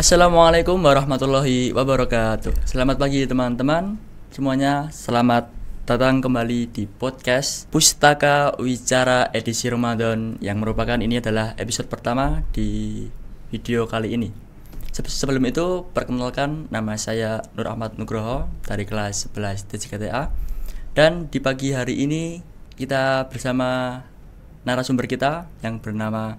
Assalamualaikum warahmatullahi wabarakatuh. Selamat pagi teman-teman semuanya. Selamat datang kembali di podcast Pustaka Wicara edisi Ramadan, yang merupakan ini adalah episode pertama di video kali ini. Sebelum itu, perkenalkan, nama saya Nur Ahmad Nugroho dari kelas 11 TJKTA. Dan di pagi hari ini kita bersama narasumber kita yang bernama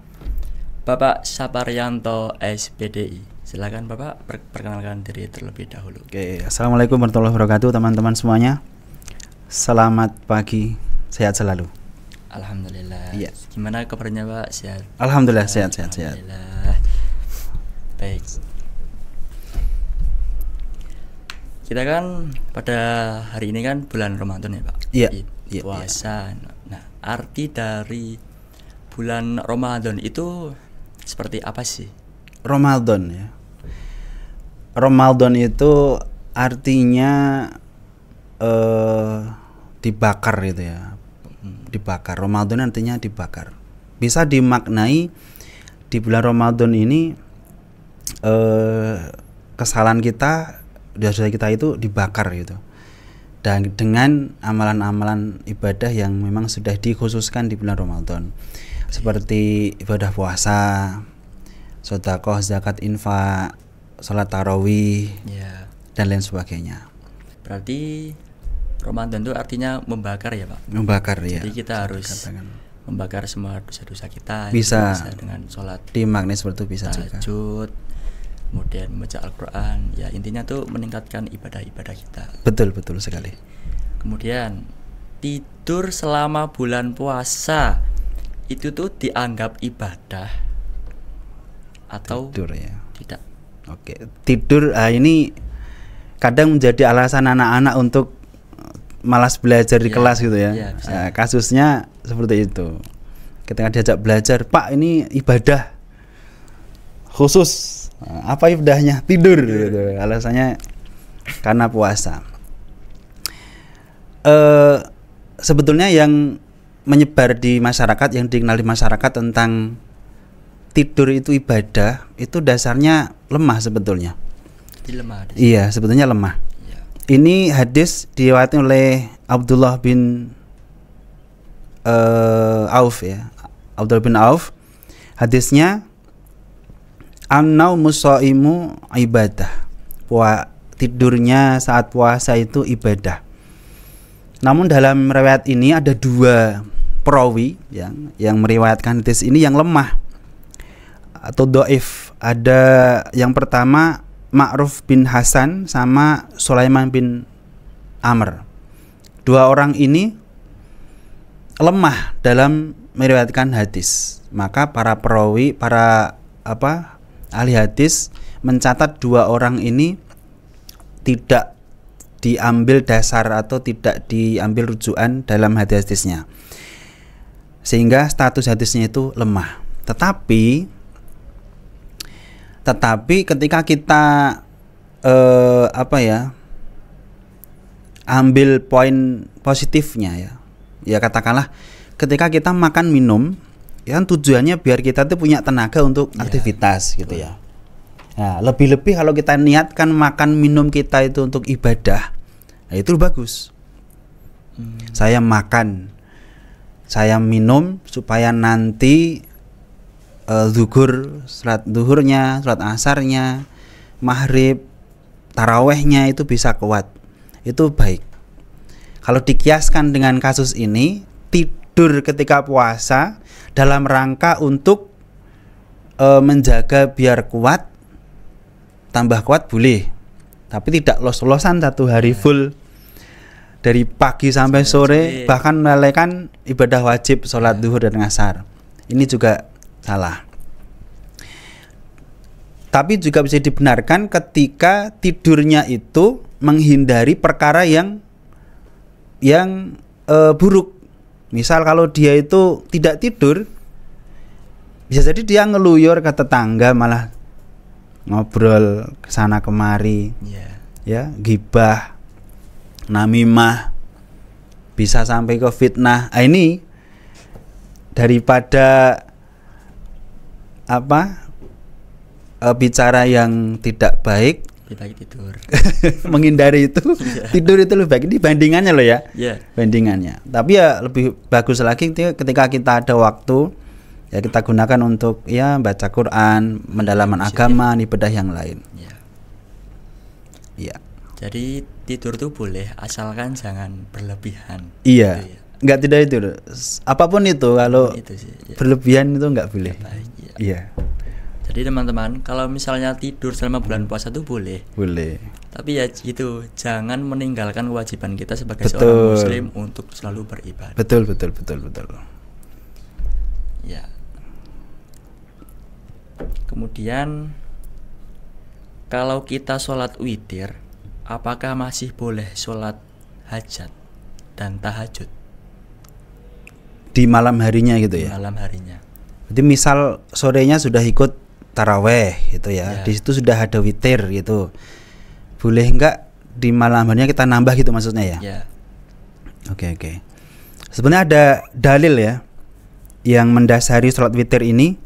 Bapak Saparyanto SPDI. Silakan Bapak perkenalkan diri terlebih dahulu. Oke, Assalamualaikum warahmatullahi wabarakatuh teman-teman semuanya. Selamat pagi, sehat selalu. Alhamdulillah. Iya. Gimana kabarnya Pak? Sehat? Alhamdulillah sehat. Alhamdulillah. Baik. Kita kan pada hari ini kan bulan Ramadan ya Pak. Iya. Puasa. Nah, arti dari bulan Ramadan itu seperti apa sih? Ramadan ya. Ramadan itu artinya dibakar gitu ya. Dibakar. Ramadan artinya dibakar. Bisa dimaknai di bulan Ramadan ini kesalahan kita, dosa kita itu dibakar gitu. Dan dengan amalan-amalan ibadah yang memang sudah dikhususkan di bulan Ramadan. Seperti ibadah puasa, sedekah, zakat, infak, salat tarawih, ya, dan lain sebagainya. Berarti Ramadan itu artinya membakar ya Pak? Membakar ya. Jadi kita harus membakar semua dosa-dosa kita. Bisa dengan sholat, dimaknai seperti itu, bisa juga. Tahajud, kemudian membaca Al-Quran. Ya, intinya tuh meningkatkan ibadah-ibadah kita. Betul sekali. Kemudian tidur selama bulan puasa itu tuh dianggap ibadah atau tidur ya? Tidak. Oke, tidur ini kadang menjadi alasan anak-anak untuk malas belajar di kelas gitu ya. Kasusnya seperti itu. Ketika diajak belajar, Pak ini ibadah khusus. Apa ibadahnya? Tidur gitu. Alasannya karena puasa. Sebetulnya yang menyebar di masyarakat, yang dikenal di masyarakat tentang tidur itu ibadah, itu dasarnya lemah sebetulnya. Iya, sebetulnya lemah. Ya. Ini hadis diriwayatkan oleh Abdullah bin Auf ya. Abdullah bin Auf. Hadisnya an-naumu shaimu ibadah. Tidurnya saat puasa itu ibadah. Namun dalam riwayat ini ada dua perawi yang meriwayatkan hadis ini yang lemah atau doif. Ada yang pertama Ma'ruf bin Hasan sama Sulaiman bin Amr. Dua orang ini lemah dalam meriwayatkan hadis. Maka para perawi, ahli hadis mencatat dua orang ini tidak diambil dasar atau tidak diambil rujukan dalam hadis-hadisnya, sehingga status hadisnya itu lemah. Tetapi ketika kita ambil poin positifnya ya katakanlah ketika kita makan minum ya kan tujuannya biar kita tuh punya tenaga untuk aktivitas gitu ya. Nah, lebih-lebih kalau kita niatkan makan minum kita itu untuk ibadah, nah itu bagus. Saya makan, saya minum supaya nanti zuhur, salat zuhurnya, salat asarnya, maghrib, tarawehnya itu bisa kuat. Itu baik. Kalau dikiaskan dengan kasus ini, tidur ketika puasa dalam rangka untuk menjaga biar kuat, tambah kuat boleh. Tapi tidak los-losan satu hari full dari pagi sampai sore, bahkan melalaikan ibadah wajib salat zuhur dan asar. Ini juga salah. Tapi juga bisa dibenarkan ketika tidurnya itu menghindari perkara yang buruk. Misal kalau dia itu tidak tidur, bisa jadi dia ngeluyur ke tetangga, malah ngobrol kesana kemari, ya gibah, namimah, bisa sampai ke fitnah. Nah, ini daripada bicara yang tidak baik, Lebih baik tidur. menghindari itu, tidur itu lebih baik. Ini bandingannya loh ya, Iya. bandingannya. Tapi ya lebih bagus lagi ketika kita ada waktu, ya kita gunakan untuk ya baca Quran, pendalaman agama, ibadah yang lain. Iya. Iya. Jadi tidur tuh boleh asalkan jangan berlebihan. Iya. Gitu ya. Enggak tidak itu. Apapun itu kalau Itu sih. Ya. berlebihan itu enggak boleh. Baik, ya. Iya. Jadi teman-teman, kalau misalnya tidur selama bulan puasa tuh boleh. Boleh. Tapi ya gitu, jangan meninggalkan kewajiban kita sebagai Betul. seorang muslim untuk selalu beribadah. Betul. Ya. Kemudian kalau kita sholat witir, apakah masih boleh sholat hajat dan tahajud Di malam harinya gitu ya. malam harinya? Jadi misal sorenya sudah ikut taraweh gitu ya. Ya. Di situ sudah ada witir gitu. Boleh enggak di malam harinya kita nambah gitu maksudnya ya? Ya. Oke. Sebenarnya ada dalil ya yang mendasari sholat witir ini,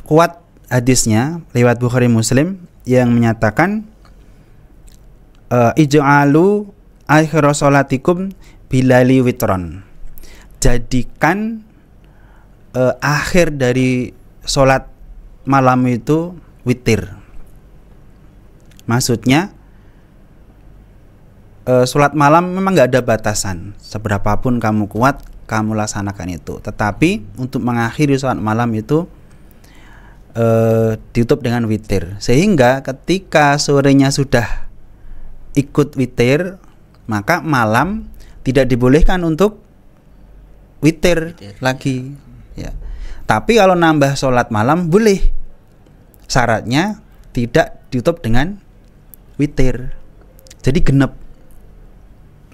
kuat hadisnya lewat Bukhari Muslim yang menyatakan ij'alu akhir sholatikum bilali witron. Jadikan akhir dari sholat malam itu witir. Maksudnya sholat malam memang nggak ada batasan. Seberapapun kamu kuat, kamu laksanakan itu. Tetapi untuk mengakhiri sholat malam itu ditutup dengan witir. Sehingga ketika sorenya sudah ikut witir, maka malam tidak dibolehkan untuk witir lagi. Ya. Tapi kalau nambah sholat malam boleh. Syaratnya tidak ditutup dengan witir. Jadi genep.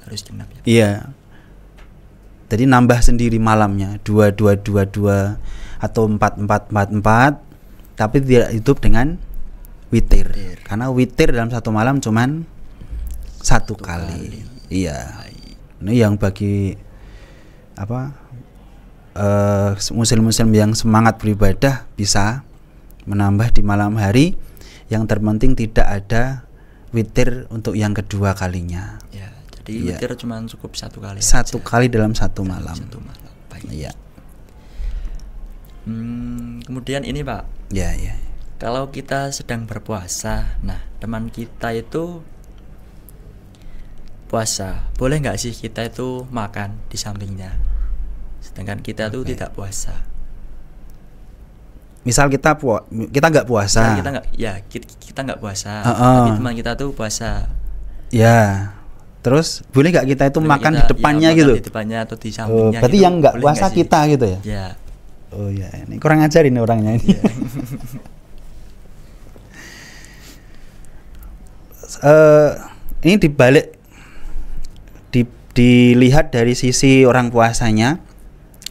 Harus genap ya. Iya. Jadi nambah sendiri malamnya 2 atau 4 tapi tidak ditutup dengan witir. Karena witir dalam satu malam cuman satu kali. Iya. Ini yang bagi muslim-muslim yang semangat beribadah bisa menambah di malam hari. Yang terpenting tidak ada witir untuk yang kedua kalinya. Ya, jadi witir cuma cukup satu kali. Satu aja. kali dalam satu malam. Satu malam. Baik. Iya. Kemudian ini Pak, Ya. kalau kita sedang berpuasa, nah teman kita itu puasa, boleh nggak sih kita itu makan di sampingnya, sedangkan kita tuh tidak puasa? Misal kita nggak puasa. Misal kita nggak puasa, tapi teman kita tuh puasa. Ya. Terus boleh nggak kita itu Boleh makan kita, di depannya makan gitu? Di depannya atau di sampingnya. Berarti gitu, yang nggak boleh puasa sih? kita gitu ya? Ya. Oh ya, ini kurang ajar ini orangnya ini. Ya. Ini dibalik dilihat dari sisi orang puasanya.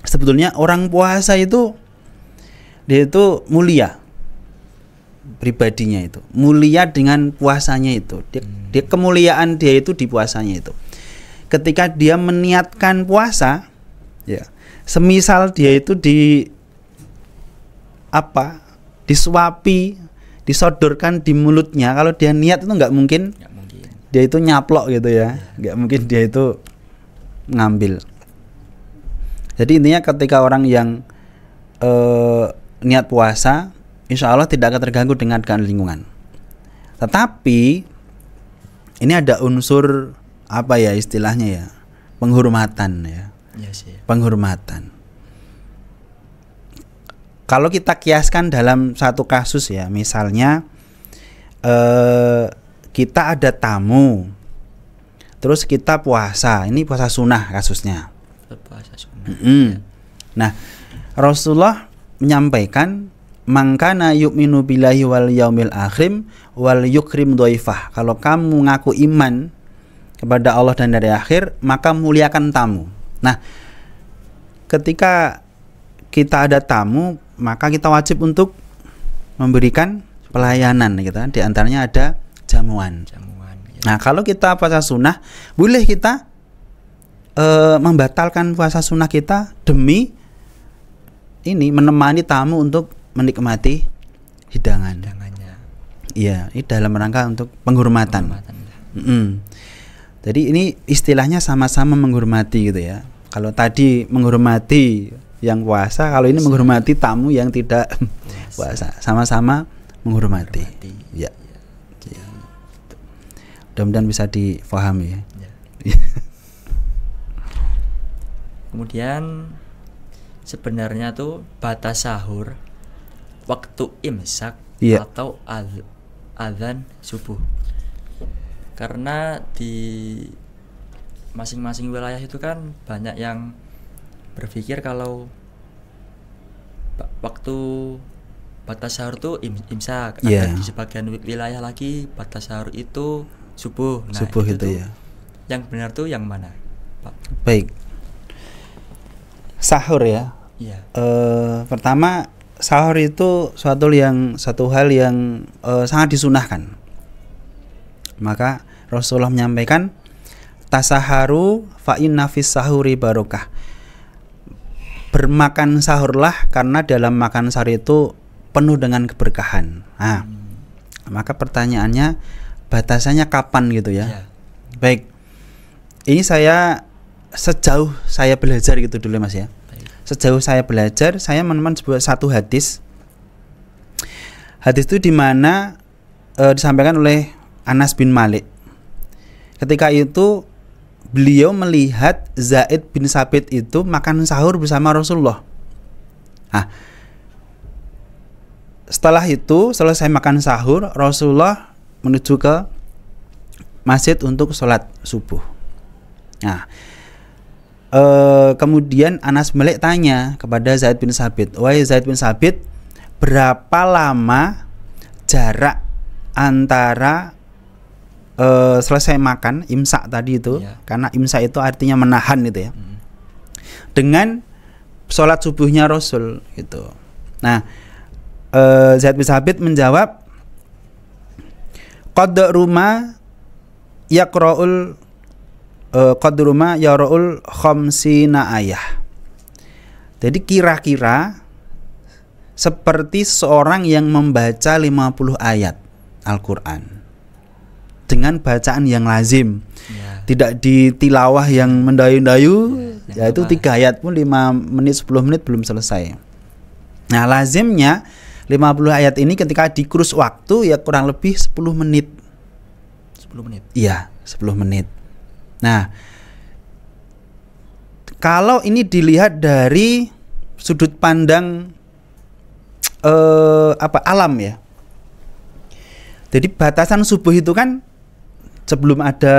Sebetulnya orang puasa itu dia itu mulia pribadinya, itu mulia dengan puasanya itu. Dia kemuliaan dia itu di puasanya itu. Ketika dia meniatkan puasa, ya, semisal dia itu disuapi, disodorkan di mulutnya, kalau dia niat itu nggak mungkin dia itu nyaplok gitu ya, nggak mungkin dia itu ngambil. Jadi intinya ketika orang yang niat puasa, insya Allah tidak akan terganggu dengan lingkungan. Tetapi ini ada unsur istilahnya ya, penghormatan ya. Iya sih. Penghormatan. Kalau kita kiaskan dalam satu kasus ya, misalnya kita ada tamu, terus kita puasa, ini puasa sunnah kasusnya. Puasa sunnah. Nah, Rasulullah menyampaikan mangkana yu'minu billahi wal yaumil akhir wal yukrim dhaifah. Kalau kamu ngaku iman kepada Allah dan hari akhir, maka muliakan tamu. Nah, ketika kita ada tamu, maka kita wajib untuk memberikan pelayanan gitu kan. Di antaranya ada jamuan. Ya. Nah, kalau kita puasa sunnah, boleh kita membatalkan puasa sunnah kita demi ini menemani tamu untuk menikmati hidangannya. Iya, ini dalam rangka untuk penghormatan. Jadi ini istilahnya sama-sama menghormati gitu ya. Kalau tadi menghormati yang puasa, kalau ini menghormati tamu yang tidak puasa, sama-sama menghormati. Ya. Mudah-mudahan bisa difahami ya. Kemudian sebenarnya tuh batas sahur waktu imsak atau azan subuh. Karena di masing-masing wilayah itu kan banyak yang berpikir kalau waktu batas sahur tuh imsak. Ada di sebagian wilayah lagi batas sahur itu subuh. Nah, subuh itu ya. Yang benar tuh yang mana, Pak? Baik. Sahur ya. Iya. Pertama, sahur itu satu hal yang sangat disunahkan. Maka Rasulullah menyampaikan, tasaharu fa inna fis sahuri barokah. Bermakan sahurlah karena dalam makan sahur itu penuh dengan keberkahan. Nah, maka pertanyaannya batasannya kapan gitu ya? Baik. Ini sejauh saya belajar gitu dulu Mas ya. Sejauh saya belajar, saya menemukan satu hadis. Hadis itu di mana disampaikan oleh Anas bin Malik. Ketika itu beliau melihat Zaid bin Sabit itu makan sahur bersama Rasulullah. Nah, setelah itu selesai makan sahur, Rasulullah menuju ke masjid untuk sholat subuh. Nah, kemudian Anas bin Malik tanya kepada Zaid bin Sabit, wahai Zaid bin Sabit, berapa lama jarak antara selesai makan imsak tadi itu, karena imsak itu artinya menahan itu ya, dengan sholat subuhnya Rasul gitu. Nah, Zaid bin Sabit menjawab, qadruma yaqra'ul khamsina ayah. Jadi kira-kira seperti seorang yang membaca 50 ayat Al-Qur'an dengan bacaan yang lazim. Tidak ditilawah yang mendayu-dayu, yaitu 3 ayat pun 5 menit 10 menit belum selesai. Nah, lazimnya 50 ayat ini ketika dikurus waktu ya kurang lebih 10 menit. 10 menit. Iya, 10 menit. Nah, kalau ini dilihat dari sudut pandang alam ya. Jadi batasan subuh itu kan sebelum ada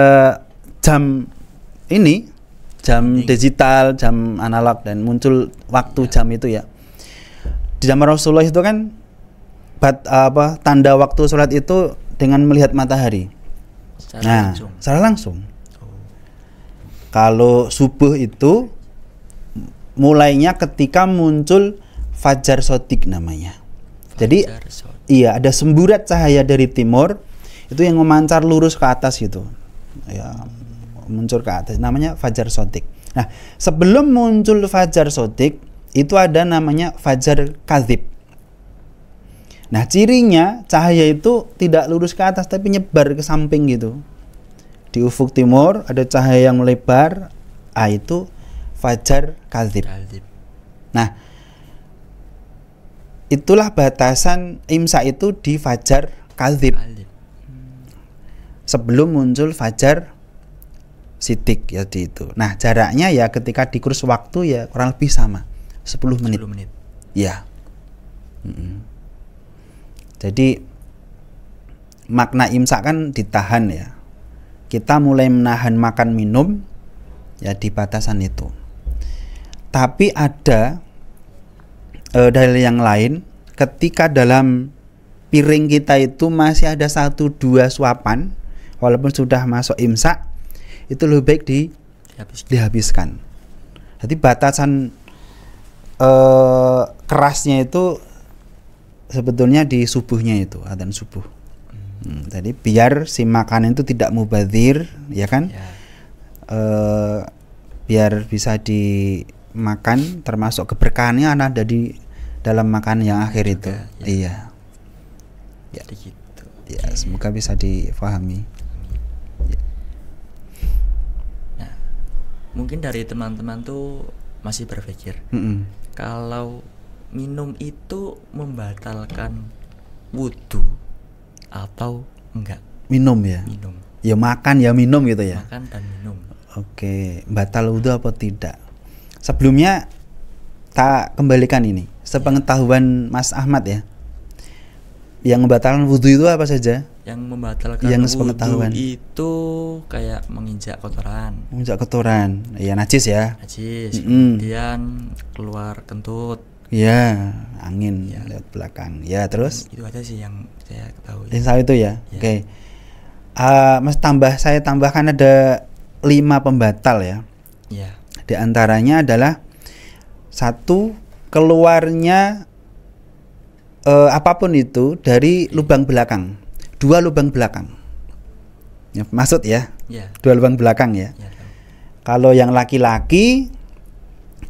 jam ini, jam digital, jam analog dan muncul waktu jam itu ya. Di zaman Rasulullah itu kan tanda waktu sholat itu dengan melihat matahari. Secara langsung. Kalau subuh itu mulainya ketika muncul fajar sodik namanya. Jadi iya, ada semburat cahaya dari timur itu yang memancar lurus ke atas gitu. Ya, muncul ke atas namanya fajar sodik. Nah, sebelum muncul fajar sodik itu ada namanya fajar kadzib. Nah, cirinya cahaya itu tidak lurus ke atas tapi nyebar ke samping gitu. Di ufuk timur ada cahaya yang melebar, itu fajar kadzib. Nah, itulah batasan imsak itu di fajar kadzib. Sebelum muncul fajar sidik ya itu. Nah, jaraknya ya ketika dikurus waktu ya kurang lebih sama 10 menit. Ya. Jadi makna imsak kan ditahan ya. Kita mulai menahan makan minum ya di batasan itu. Tapi ada dalil yang lain, ketika dalam piring kita itu masih ada 1-2 suapan walaupun sudah masuk imsak, itu lebih baik dihabiskan. Jadi batasan kerasnya itu sebetulnya di subuhnya itu, adzan subuh. Jadi biar si makanan itu tidak mubadzir, ya kan? Biar bisa dimakan, termasuk keberkahannya ada di dalam makan yang akhir itu. Iya. Ya. Jadi gitu. Ya, semoga bisa difahami. Nah, mungkin dari teman-teman tuh masih berpikir kalau minum itu membatalkan wudhu atau enggak? Minum ya. Minum. Ya makan ya minum gitu ya. Makan dan minum. Oke, batal wudhu apa tidak? Sebelumnya tak kembalikan ini. Sepengetahuan Mas Ahmad ya. Yang membatalkan wudhu itu apa saja? Yang membatalkan Yang wudhu sepengetahuan. itu kayak menginjak kotoran. Menginjak kotoran, ya najis ya. Najis, kemudian keluar kentut. Ya, angin lewat belakang. Ya, terus? Itu aja sih yang saya ketahui. Yang itu ya. Oke. Mas saya tambahkan ada 5 pembatal ya. Ya. Di antaranya adalah 1, keluarnya apapun itu dari lubang belakang. 2 lubang belakang. Ya, maksud ya? Ya. 2 lubang belakang ya. Ya. Kalau yang laki-laki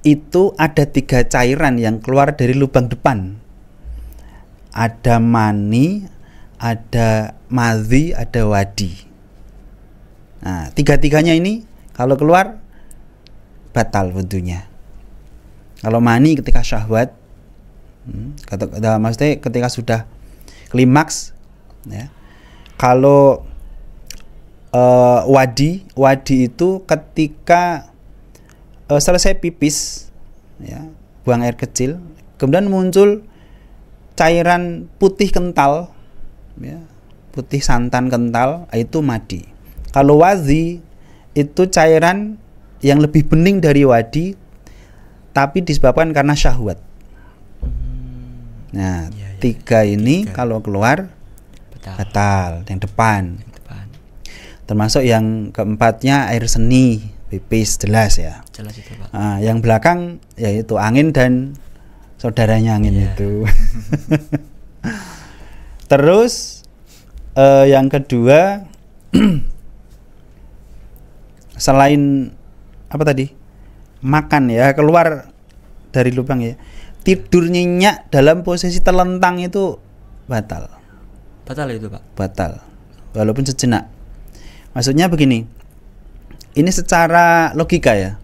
itu ada 3 cairan yang keluar dari lubang depan. Ada mani, ada madhi, ada wadi. Nah, 3-tiganya ini kalau keluar batal wudhunya. Kalau mani ketika syahwat, maksudnya ketika sudah klimaks, ya. Kalau wadi itu ketika selesai pipis, ya, buang air kecil, kemudian muncul cairan putih kental, ya, putih santan kental, itu madi. Kalau wadhi itu cairan yang lebih bening dari wadi, tapi disebabkan karena syahwat. Nah, 3 ini kalau keluar batal. Yang depan. Termasuk yang keempatnya air seni, pipis, jelas ya. Jelas itu, Pak. Yang belakang yaitu angin dan saudaranya angin itu. Terus yang kedua selain apa tadi? Makan ya, keluar dari lubang ya. Tidur nyenyak dalam posisi telentang itu batal. Batal itu, Pak. Batal. Walaupun sejenak. Maksudnya begini. Ini secara logika ya.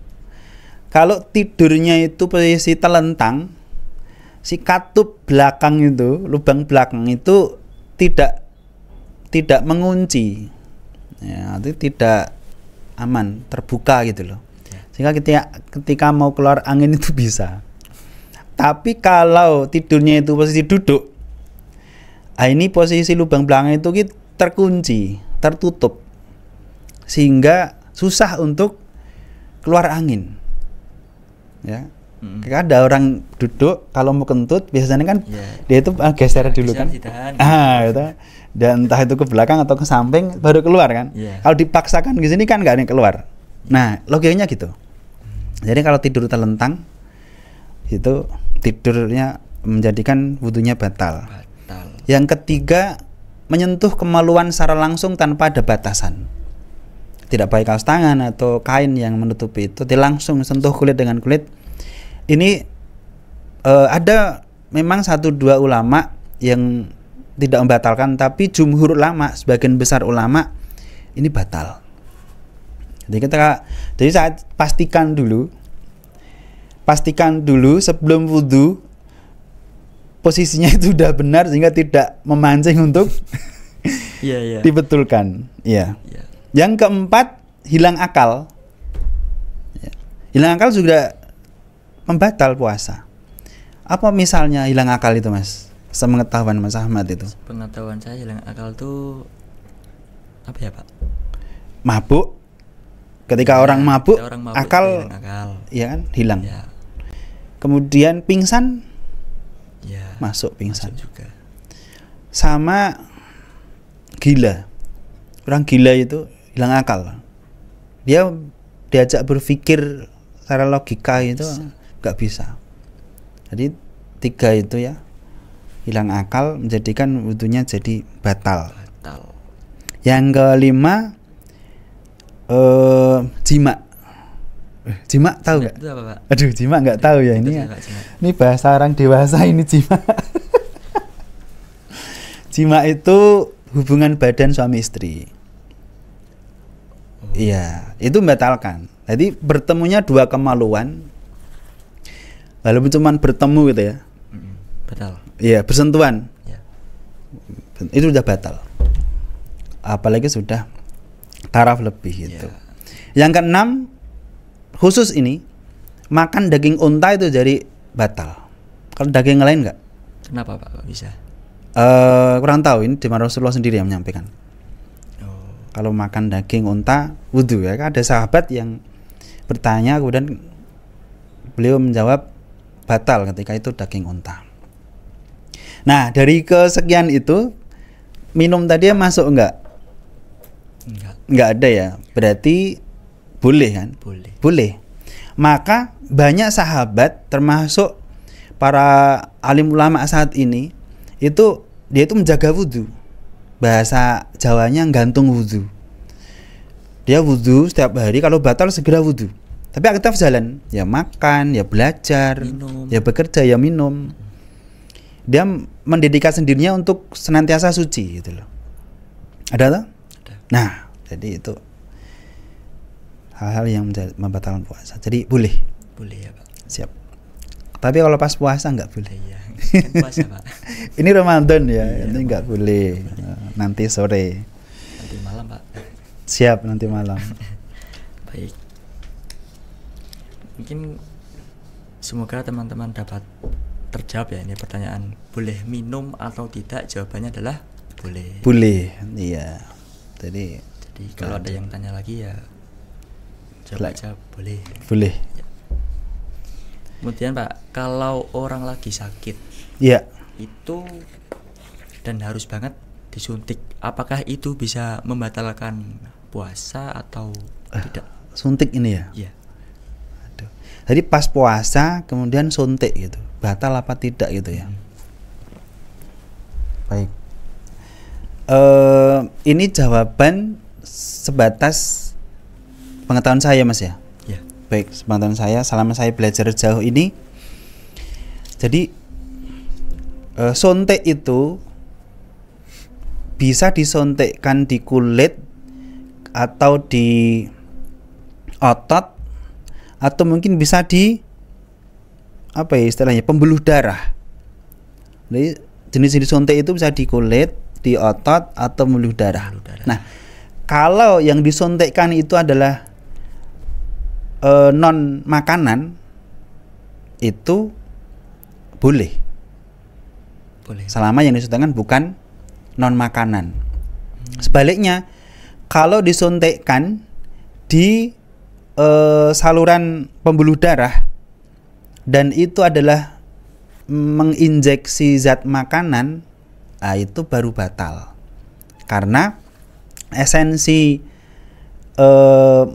Kalau tidurnya itu posisi telentang, si katup belakang itu, lubang belakang itu tidak mengunci. Ya, itu tidak aman, terbuka gitu loh. Sehingga ketika mau keluar angin itu bisa. Tapi kalau tidurnya itu posisi duduk, ini posisi lubang belakang itu terkunci, tertutup, sehingga susah untuk keluar angin. Ya, ketika ada orang duduk kalau mau kentut biasanya kan dia itu geser dulu kan, gitu. Dan entah itu ke belakang atau ke samping baru keluar kan. Kalau dipaksakan ke sini kan nggak ada yang keluar. Nah, logikanya gitu. Jadi kalau tidur telentang itu tidurnya menjadikan wudhunya batal. Yang ketiga, menyentuh kemaluan secara langsung tanpa ada batasan. Tidak pakai kaos tangan atau kain yang menutupi itu, dia langsung sentuh kulit dengan kulit. Ini ada memang 1-2 ulama yang tidak membatalkan, tapi jumhur ulama, sebagian besar ulama ini batal. Jadi saya pastikan dulu sebelum wudhu posisinya itu sudah benar sehingga tidak memancing untuk dibetulkan. Yang keempat, hilang akal. Hilang akal juga membatal puasa. Apa misalnya hilang akal itu, Mas? Sepengetahuan Mas Ahmad itu. Pengetahuan saya hilang akal tuh apa ya, Pak? Mabuk. Ketika orang mabuk, akal, ya kan, hilang. Ya. Kemudian pingsan, masuk pingsan juga. Sama gila. Orang gila itu hilang akal. Dia diajak berpikir secara logika itu nggak bisa. Jadi 3 itu ya, hilang akal menjadikan wudhunya jadi batal. Yang kelima, jima. Jima tahu nggak? Aduh, jima nggak tahu ya ini. Ini bahasa orang dewasa ini jima. Jima itu hubungan badan suami istri. Iya, itu membatalkan. Jadi bertemunya dua kemaluan, walaupun cuma bertemu gitu ya. Batal. Iya, bersentuhan. Ya. Itu sudah batal. Apalagi sudah taraf lebih gitu. Yang keenam, khusus ini makan daging unta itu jadi batal. Kalau daging lain enggak? Kenapa Pak bisa? Kurang tahu, ini di Rasulullah sendiri yang menyampaikan. Kalau makan daging unta wudu ya. Ada sahabat yang bertanya kemudian beliau menjawab batal ketika itu daging unta. Nah, dari kesekian itu minum tadi masuk enggak? Enggak ada ya. Berarti boleh kan? Boleh. Boleh. Maka banyak sahabat termasuk para alim ulama saat ini itu dia itu menjaga wudu. Bahasa Jawanya gantung wudu. Dia wudu setiap hari, kalau batal segera wudu. Tapi aktif jalan, ya makan, ya belajar, minum. Ya bekerja, ya minum. Dia mendedikasikan dirinya untuk senantiasa suci gitu loh. Ada tak? Ada. Nah, jadi itu hal-hal yang membatalkan puasa. Jadi boleh. Boleh ya Pak. Siap. Tapi kalau pas puasa nggak boleh. Iya. Kan puasa Pak. Ini Ramadan ya, Iya, ini nggak boleh. Nanti sore. Nanti malam Pak. Siap, nanti malam. Baik. Mungkin semoga teman-teman dapat terjawab ya ini pertanyaan. Boleh minum atau tidak? Jawabannya adalah boleh. Boleh, iya. Jadi kalau ada yang tanya lagi ya jawab aja boleh. Boleh. Ya. Kemudian Pak, kalau orang lagi sakit, iya, itu dan harus banget disuntik, apakah itu bisa membatalkan puasa atau tidak? Suntik ini ya? Iya. Aduh. Jadi pas puasa kemudian suntik gitu, batal apa tidak gitu ya? Baik. Ini jawaban sebatas pengetahuan saya Mas ya. Ya. Baik, sepengetahuan saya selama saya belajar jauh ini. Jadi suntik itu bisa disuntikkan di kulit atau di otot atau mungkin bisa di apa ya istilahnya pembuluh darah. Jadi jenis-jenis suntik itu bisa di kulit, di otot atau pembuluh darah. Nah, kalau yang disuntikkan itu adalah non makanan itu boleh. Boleh. Selama yang disuntikkan bukan non makanan. Sebaliknya, kalau disuntikkan di saluran pembuluh darah dan itu adalah menginjeksi zat makanan, itu baru batal. Karena esensi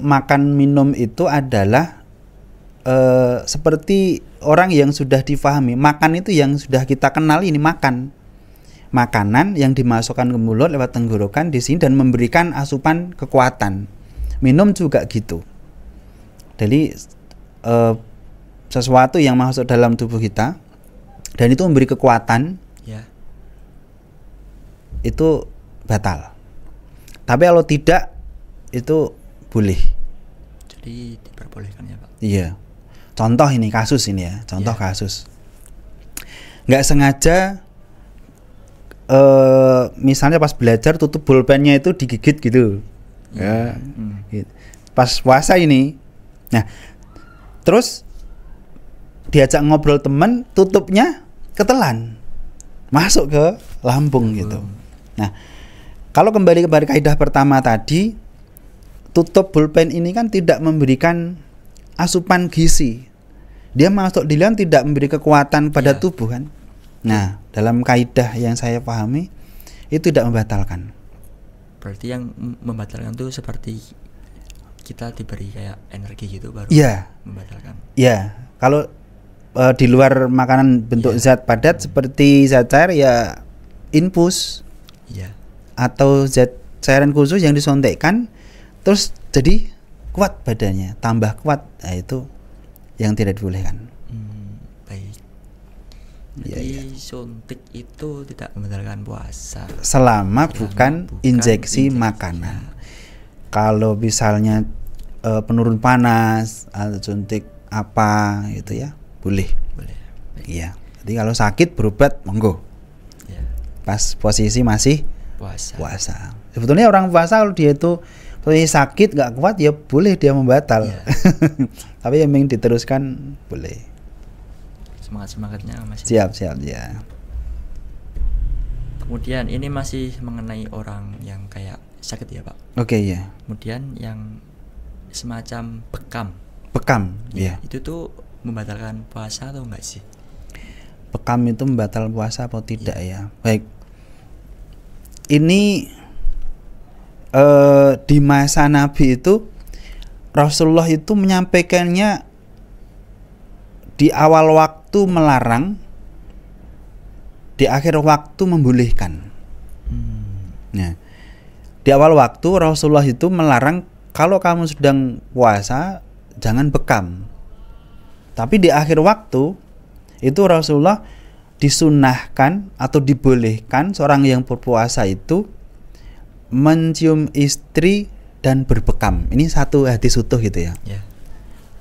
makan minum itu adalah seperti orang yang sudah difahami, makan itu yang sudah kita kenal ini makan. Makanan yang dimasukkan ke mulut lewat tenggorokan di sini dan memberikan asupan kekuatan. Minum juga gitu. Jadi sesuatu yang masuk dalam tubuh kita dan itu memberi kekuatan, ya, itu batal. Tapi kalau tidak itu boleh. Jadi diperbolehkan ya Pak. Iya. Contoh ini kasus ini ya, contoh Ya. kasus. Nggak sengaja misalnya pas belajar tutup pulpennya itu digigit gitu. Ya. Gitu. Pas puasa ini. Nah, terus diajak ngobrol teman, tutupnya ketelan. Masuk ke lambung gitu. Nah, kalau kembali kepada kaidah pertama tadi, tutup pulpen ini kan tidak memberikan asupan gizi. Dia masuk di dalam tidak memberi kekuatan pada tubuh kan. Nah, dalam kaidah yang saya pahami itu tidak membatalkan. Berarti yang membatalkan itu seperti kita diberi kayak energi gitu baru membatalkan. Iya, kalau di luar makanan bentuk zat padat seperti zat cair ya infus. Iya. Atau zat cairan khusus yang disuntikkan terus jadi kuat badannya, tambah kuat. Nah, itu yang tidak dibolehkan. Baik. Jadi suntik itu tidak membatalkan puasa selama bukan injeksi makanan. Kalau misalnya penurun panas atau suntik apa gitu ya, boleh. Boleh. Iya. Jadi kalau sakit berobat monggo. Ya. Pas posisi masih Puasa. Sebetulnya orang puasa kalau dia itu posisi sakit nggak kuat ya boleh dia membatal. Ya. Tapi yang ingin diteruskan boleh. Semangatnya masih. Siap ya. Kemudian ini masih mengenai orang yang kayak sakit ya Pak. Oke ya. Kemudian yang semacam Bekam ya. Itu tuh membatalkan puasa atau enggak sih? Bekam itu membatal puasa atau tidak ya? Baik. Ini di masa Nabi itu Rasulullah itu menyampaikannya di awal waktu melarang, di akhir waktu membolehkan. Nah, di awal waktu Rasulullah itu melarang kalau kamu sedang puasa jangan bekam. Tapi di akhir waktu itu Rasulullah disunahkan atau dibolehkan seorang yang berpuasa itu mencium istri dan berbekam. Ini satu hadis utuh gitu ya.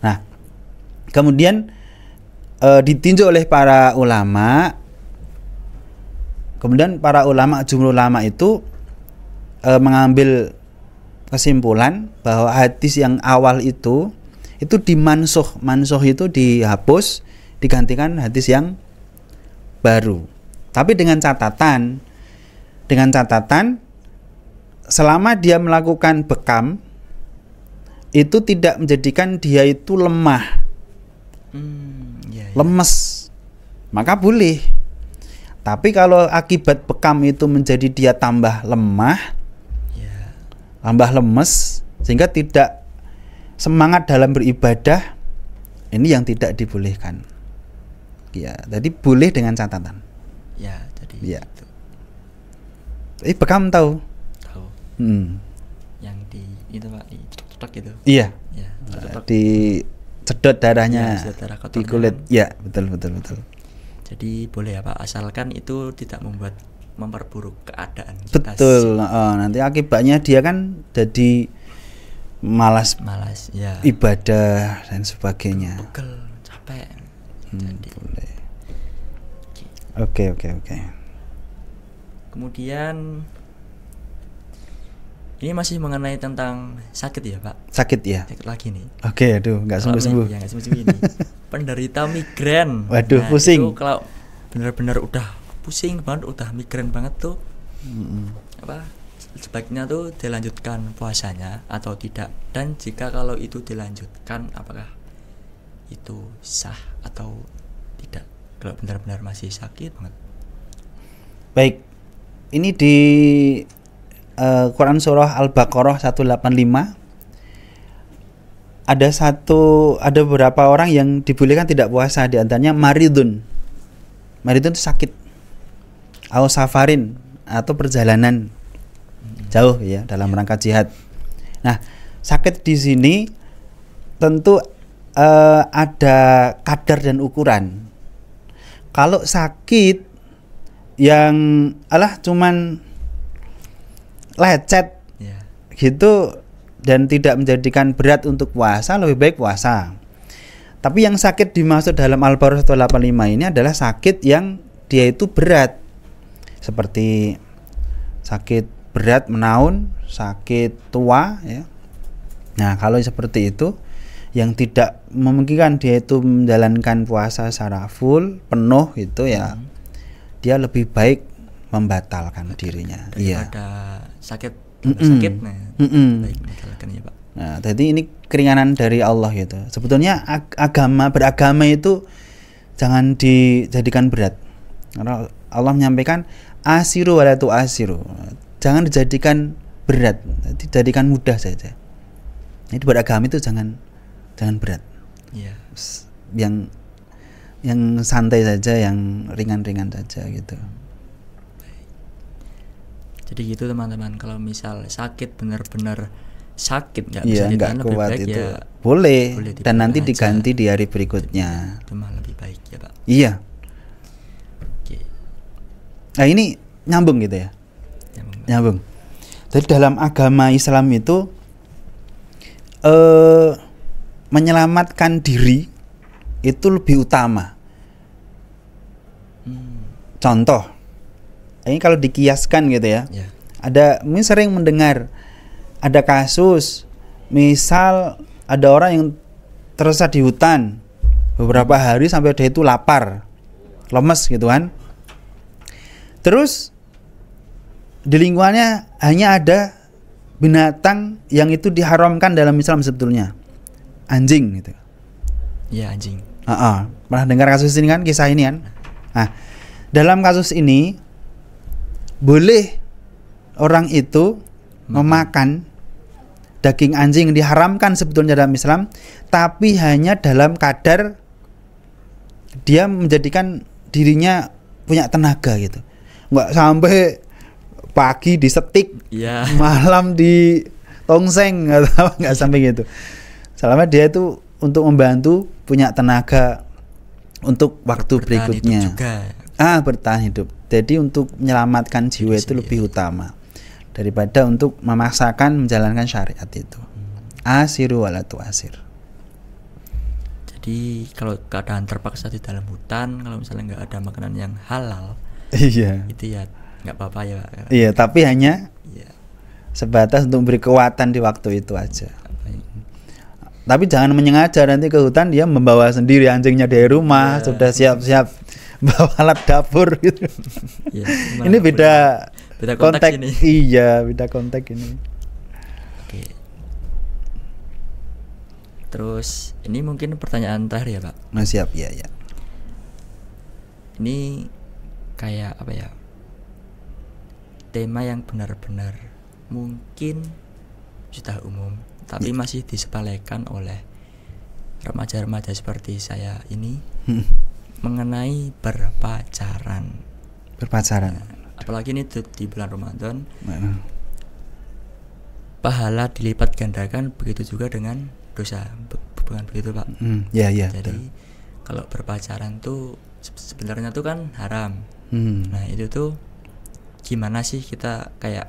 Nah, kemudian ditinjau oleh para ulama. Kemudian para ulama, jumhur ulama itu mengambil kesimpulan bahwa hadis yang awal itu dimansuh. Mansuh itu dihapus, digantikan hadis yang baru. Tapi dengan catatan selama dia melakukan bekam itu tidak menjadikan dia itu lemah. Lemes, maka boleh. Tapi kalau akibat bekam itu menjadi dia tambah lemah, tambah lemes, sehingga tidak semangat dalam beribadah, ini yang tidak dibolehkan. Ya, jadi boleh dengan catatan. Ya, jadi itu. Tapi bekam tahu. Yang di itu Pak, dicetok gitu. Iya. Ya, sedot darahnya di kulit. Ya, betul. Jadi boleh ya Pak, asalkan itu tidak memperburuk keadaan kita. Betul. Nanti akibatnya dia kan jadi malas ya. Ibadah dan sebagainya. Pegel, capek. Jadi boleh. Oke. Kemudian ini masih mengenai tentang sakit ya Pak. Sakit ya. Sakit lagi nih. Oke, aduh, nggak sembuh. Ya, nggak sembuh ini. Penderita migrain. Waduh, pusing. Itu kalau benar-benar udah pusing banget, udah migrain banget tuh, sebaiknya tuh dilanjutkan puasanya atau tidak? Dan jika kalau itu dilanjutkan, apakah itu sah atau tidak? Kalau benar-benar masih sakit banget. Baik, ini di Quran surah Al-Baqarah 185 ada beberapa orang yang dibolehkan tidak puasa, di antaranya maridun. Maridun itu sakit, au safarin atau perjalanan jauh ya dalam rangka jihad. Nah, sakit di sini tentu ada kadar dan ukuran. Kalau sakit yang cuman lecet gitu dan tidak menjadikan berat untuk puasa, lebih baik puasa. Tapi yang sakit dimaksud dalam Al-Baqarah 185 ini adalah sakit yang dia itu berat, seperti sakit berat menaun, sakit tua ya. Nah, kalau seperti itu yang tidak memungkinkan dia itu menjalankan puasa secara full penuh itu ya, dia lebih baik membatalkan dirinya. Daripada sakit baik membatalkan ya Pak. Nah, jadi ini keringanan dari Allah gitu. Sebetulnya beragama itu jangan dijadikan berat. Karena Allah menyampaikan asiru wala tu'asiru. Jangan dijadikan berat, dijadikan mudah saja. Jadi beragama itu jangan berat. Iya. Yang santai saja, yang ringan-ringan saja gitu. Jadi gitu teman-teman, kalau misal sakit benar-benar sakit nggak bisa ditahan, lebih kuat baik itu ya boleh dan nanti diganti di hari berikutnya. Itu mah lebih baik ya Pak. Iya. Nah ini nyambung gitu ya. Nyambung. Jadi dalam agama Islam itu menyelamatkan diri itu lebih utama. Contoh, ini kalau dikiaskan gitu ya. Ada, mungkin sering mendengar ada kasus, misal ada orang yang tersesat di hutan beberapa hari sampai dia itu lapar, lemes gitu kan. Terus di lingkungannya hanya ada binatang yang itu diharamkan dalam Islam sebetulnya, anjing gitu. Iya, anjing. Pernah dengar kasus ini kan, kisah ini kan? Nah, dalam kasus ini boleh orang itu memakan daging anjing yang diharamkan sebetulnya dalam Islam, tapi hanya dalam kadar dia menjadikan dirinya punya tenaga gitu. Nggak sampai pagi disetik, malam di tongseng, nggak sampai gitu. Selama dia itu untuk membantu, punya tenaga untuk waktu berikutnya. Bertahan hidup. Jadi untuk menyelamatkan jiwa itu lebih utama daripada untuk memaksakan menjalankan syariat itu. Asiru wala tu'asir. Jadi kalau keadaan terpaksa di dalam hutan, kalau misalnya nggak ada makanan yang halal, itu ya nggak apa-apa ya Pak. Iya, tapi hanya sebatas untuk beri kekuatan di waktu itu aja. Tapi jangan menyengaja nanti ke hutan dia membawa sendiri anjingnya dari rumah, sudah siap-siap bawa alat dapur gitu. Ini beda konteks ini. Iya, beda konteks ini. Oke. Terus ini mungkin pertanyaan terakhir ya Pak. Siap, ya. Ini kayak apa ya? Tema yang benar-benar mungkin sudah umum, tapi masih disepelekan oleh remaja-remaja seperti saya ini. Mengenai berpacaran. Apalagi ini di bulan Ramadan. Pahala dilipat gandakan, begitu juga dengan dosa. Bukan begitu Pak? Jadi kalau berpacaran tuh sebenarnya tuh kan haram. Nah itu tuh gimana sih kita kayak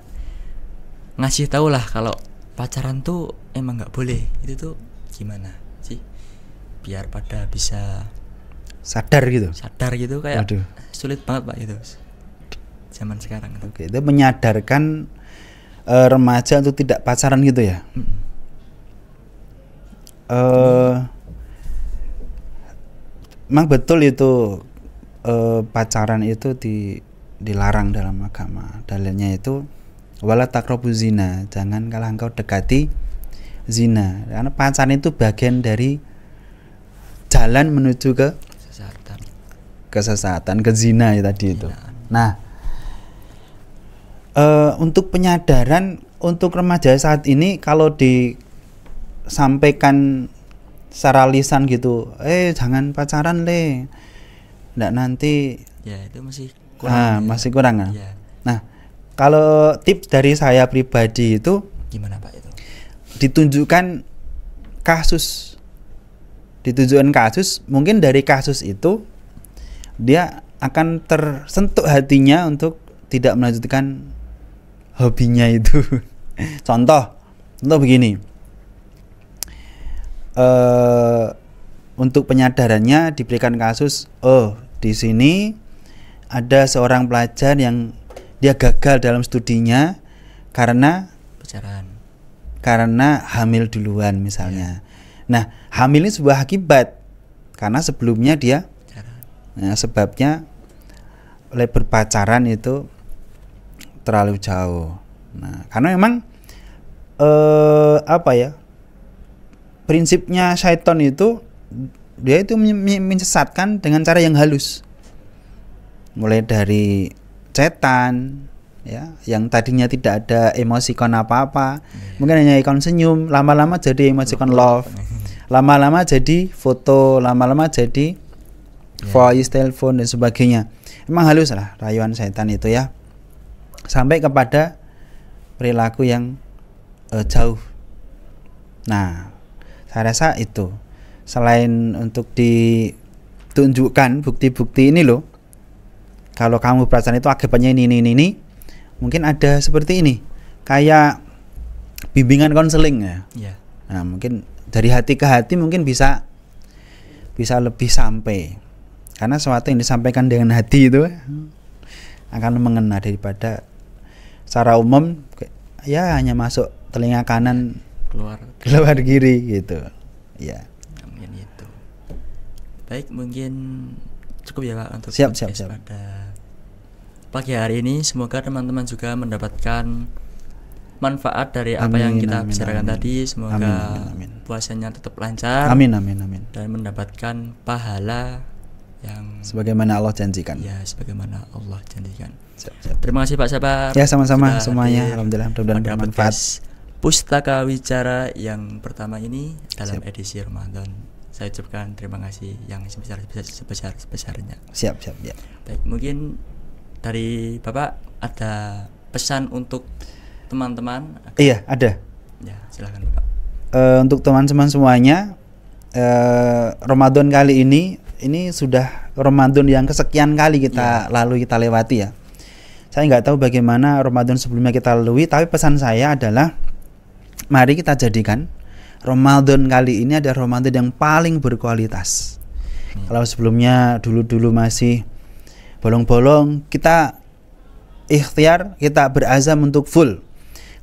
ngasih tahu lah kalau pacaran tuh emang nggak boleh. Itu tuh gimana sih biar pada bisa sadar gitu kayak sulit banget Pak itu zaman sekarang. Oke, itu menyadarkan remaja untuk tidak pacaran gitu ya. Memang betul itu pacaran itu dilarang dalam agama. Dalilnya itu wala taqrabuz zina, jangan kalau engkau dekati zina, karena pacaran itu bagian dari jalan menuju ke kesesatan, ke zina ya tadi itu. Nah, untuk penyadaran untuk remaja saat ini kalau disampaikan secara lisan gitu, jangan pacaran le, nggak nanti. Ya itu masih kurang. Masih kurang kan? Ya. Nah, kalau tips dari saya pribadi itu gimana Pak itu? Ditunjukkan kasus, mungkin dari kasus itu dia akan tersentuh hatinya untuk tidak melanjutkan hobinya itu. Contoh begini, untuk penyadarannya diberikan kasus, di sini ada seorang pelajar yang dia gagal dalam studinya karena hamil duluan misalnya. Nah, hamil ini sebuah akibat karena sebelumnya dia sebabnya oleh berpacaran itu terlalu jauh. Nah, karena memang prinsipnya syaitan itu dia itu menyesatkan dengan cara yang halus. Mulai dari cetan ya, yang tadinya tidak ada emosikon apa-apa, mungkin hanya ikon senyum, lama-lama jadi emosikon love, lama-lama jadi foto, lama-lama jadi voice, telepon dan sebagainya. Emang halus lah rayuan setan itu ya, sampai kepada perilaku yang jauh. Nah, saya rasa itu selain untuk ditunjukkan bukti-bukti ini loh, kalau kamu perasaan itu akibatnya ini, mungkin ada seperti ini, kayak bimbingan konseling ya. Ya. Nah, mungkin dari hati ke hati mungkin bisa lebih sampai, karena sesuatu yang disampaikan dengan hati itu akan mengena daripada secara umum ya hanya masuk telinga kanan keluar kiri gitu ya. Amin itu. Baik, mungkin cukup ya Pak untuk siap. pada pagi hari ini. Semoga teman-teman juga mendapatkan manfaat dari apa yang kita bicarakan tadi. Semoga puasanya tetap lancar. Amin. Dan mendapatkan pahala yang sebagaimana Allah janjikan. Ya, sebagaimana Allah janjikan. Siap. Terima kasih Pak Sabar. Ya, sama-sama semuanya. Alhamdulillah bermanfaat. Pustaka Wicara yang pertama ini dalam edisi Ramadan. Saya ucapkan terima kasih yang sebesar-besarnya. Siap ya. Baik, mungkin dari Bapak ada pesan untuk teman-teman? Iya, ada. Ya, silakan Bapak. Untuk teman-teman semuanya, Ramadan kali ini sudah Ramadan yang kesekian kali kita lewati ya. Saya nggak tahu bagaimana Ramadan sebelumnya kita lalui, tapi pesan saya adalah mari kita jadikan Ramadan kali ini ada Ramadan yang paling berkualitas. Kalau sebelumnya dulu masih bolong-bolong, kita ikhtiar, kita berazam untuk full.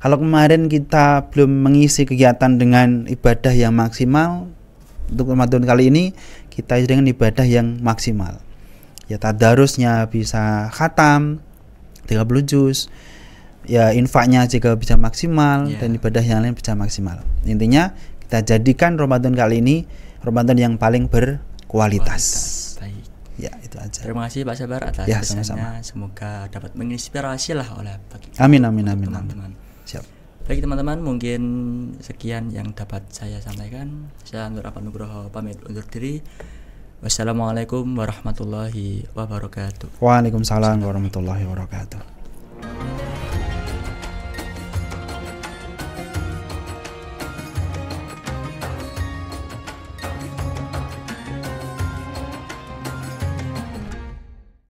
Kalau kemarin kita belum mengisi kegiatan dengan ibadah yang maksimal, untuk Ramadan kali ini kita isi dengan ibadah yang maksimal. Ya, tadarusnya bisa khatam 30 juz. Ya, infaknya juga bisa maksimal dan ibadah yang lain bisa maksimal. Intinya kita jadikan Ramadan kali ini Ramadan yang paling berkualitas. Baik. Ya, itu aja. Terima kasih Pak Sabar atas pesannya. Sama-sama. Semoga dapat menginspirasi lah oleh Amin. teman-teman. Siap. Baik teman-teman, mungkin sekian yang dapat saya sampaikan. Saya Nur Apa Nugroho pamit undur diri. Wassalamualaikum warahmatullahi wabarakatuh. Waalaikumsalam warahmatullahi wabarakatuh.